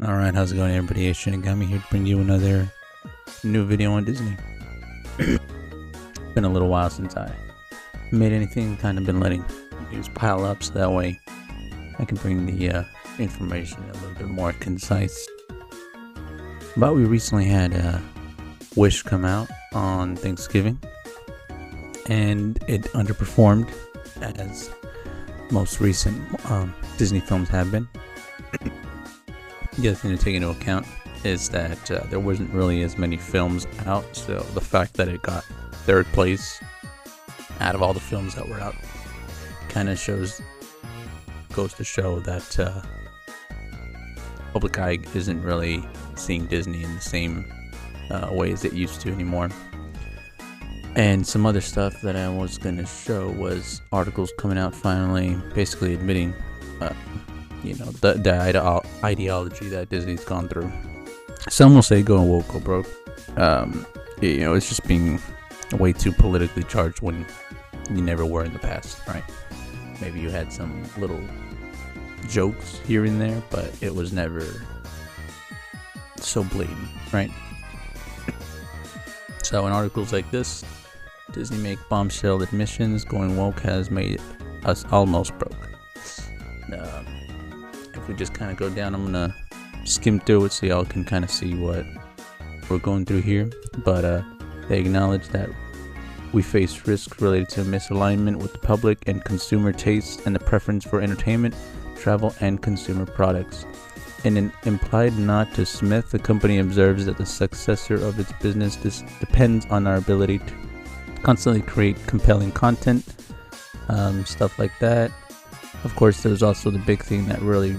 Alright, how's it going everybody? It's Shinigami here to bring you another new video on Disney. Been a little while since I made anything, kind of been letting news pile up so that way I can bring the information a little bit more concise. But we recently had Wish come out on Thanksgiving, and it underperformed as most recent Disney films have been. The other thing to take into account is that there wasn't really as many films out, so the fact that it got third place out of all the films that were out kind of goes to show that public eye isn't really seeing Disney in the same way as it used to anymore. And some other stuff that I was going to show was articles coming out finally basically admitting the ideology that Disney's gone through. Some will say go woke or broke. It's just being way too politically charged when you never were in the past, right? Maybe you had some little jokes here and there, but it was never so blatant, right? So in articles like this, Disney make bombshell admissions, going woke has made us almost broke. If we just kind of go down, I'm gonna skim through it so y'all can kind of see what we're going through here. But they acknowledge that we face risks related to misalignment with the public and consumer tastes and the preference for entertainment, travel, and consumer products. In an implied nod to Smith, the company observes that the successor of its business depends on our ability to constantly create compelling content, stuff like that. Of course, there's also the big thing that really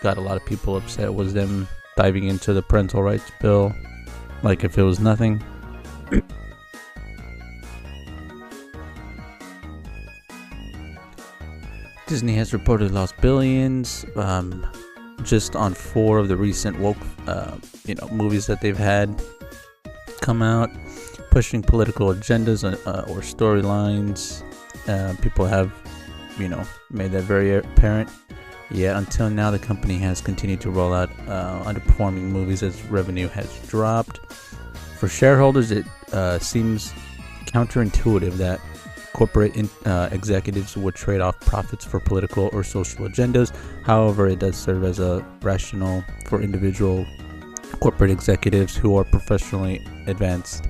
got a lot of people upset was them diving into the parental rights bill like if it was nothing. Disney has reportedly lost billions just on 4 of the recent woke movies that they've had come out, pushing political agendas or storylines. People have made that very apparent. Yet until now, the company has continued to roll out underperforming movies as revenue has dropped. For shareholders, it seems counterintuitive that corporate executives would trade off profits for political or social agendas. However, it does serve as a rationale for individual corporate executives who are professionally advanced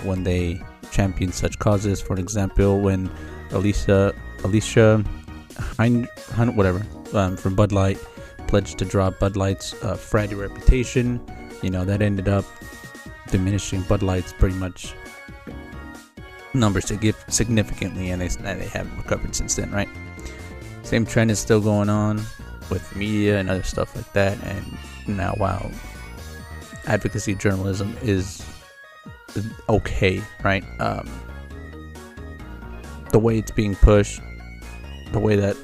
when they champion such causes. For example, when Alicia from Bud Light pledged to drop Bud Light's Friday reputation, that ended up diminishing Bud Light's pretty much numbers significantly, and they haven't recovered since then, right? Same trend is still going on with media and other stuff like that. And now, while advocacy journalism is okay, right? The way it's being pushed, the way that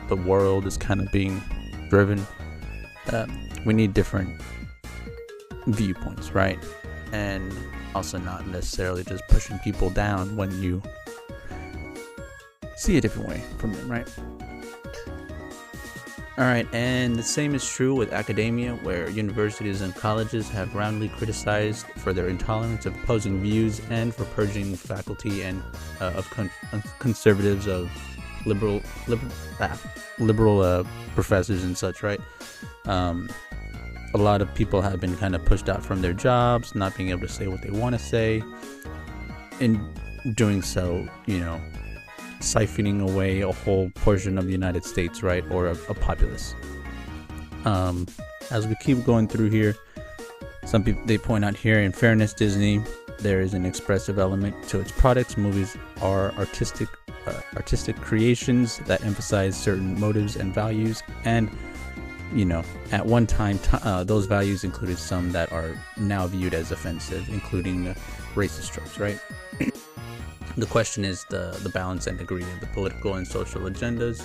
the world is kind of being driven, we need different viewpoints, right? And also not necessarily just pushing people down when you see a different way from them, right? Alright, and the same is true with academia, where universities and colleges have roundly criticized for their intolerance of opposing views and for purging faculty and of conservatives of liberal professors and such, right? A lot of people have been kind of pushed out from their jobs, not being able to say what they want to say. In doing so, siphoning away a whole portion of the United States, right? Or a populace. As we keep going through here, some people, they point out here, in fairness, Disney, there is an expressive element to its products. Movies are artistic creations that emphasize certain motives and values, and at one time those values included some that are now viewed as offensive, including racist tropes, right? The question is the balance and degree of the political and social agendas.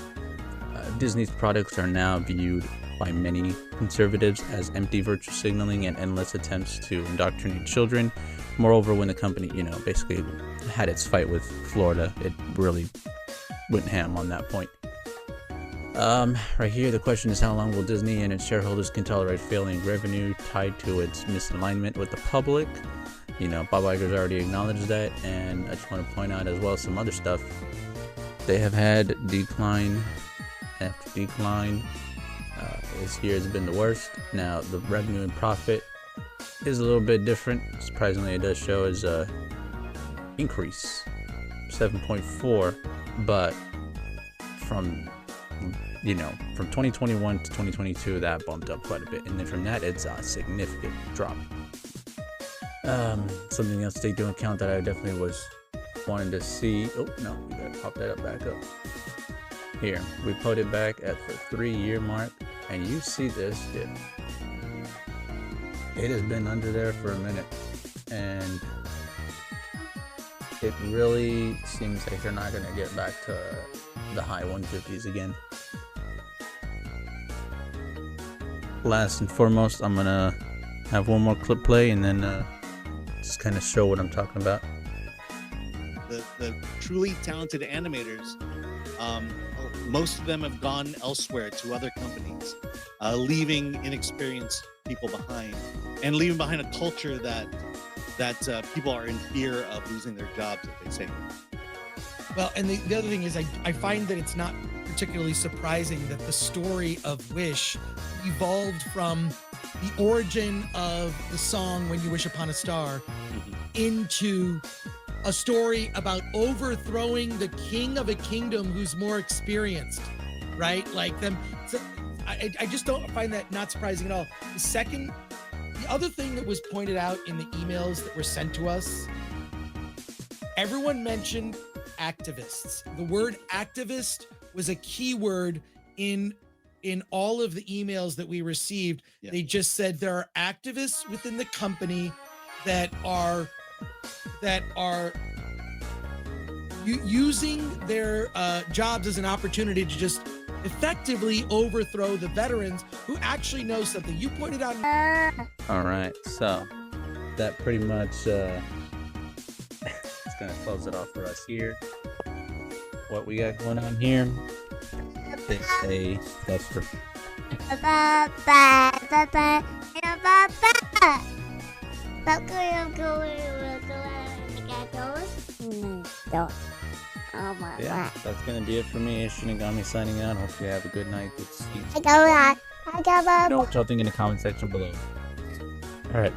Disney's products are now viewed by many conservatives as empty virtue signaling and endless attempts to indoctrinate children. Moreover, when the company, basically had its fight with Florida, it really went ham on that point. Right here, the question is, how long will Disney and its shareholders can tolerate failing revenue tied to its misalignment with the public? You know, Bob Iger's already acknowledged that, and I just want to point out as well some other stuff. They have had decline after decline. This year has been the worst. Now, the revenue and profit is a little bit different. Surprisingly, it does show as a increase, 7.4, but from 2021 to 2022, that bumped up quite a bit, and then from that, it's a significant drop. Something else to take into account that I definitely was wanting to see. Oh no, we gotta pop that up back up. Here, we put it back at the 3-year mark, and you see this dip. It has been under there for a minute, and it really seems like they're not gonna get back to the high 150s again. Last and foremost, I'm gonna have one more clip play and then just kind of show what I'm talking about. The truly talented animators, most of them have gone elsewhere to other companies, leaving inexperienced people behind, and leaving behind a culture that people are in fear of losing their jobs, as they say. Well, and the other thing is, I find that it's not particularly surprising that the story of Wish evolved from the origin of the song When You Wish Upon a Star into a story about overthrowing the king of a kingdom who's more experienced, right? Like them. So I just don't find that not surprising at all. The other thing that was pointed out in the emails that were sent to us, everyone mentioned activists. The word activist was a key word in all of the emails that we received. Yeah. They just said there are activists within the company that are using their jobs as an opportunity to just effectively overthrow the veterans who actually know something. You pointed out. All right, so that pretty much it's gonna close it off for us here. What we got going on here is a tester. Yeah, that's gonna be it for me. Shinigami signing out. Hope you have a good night. Good sleep. Know what y'all think in the comment section below. All right.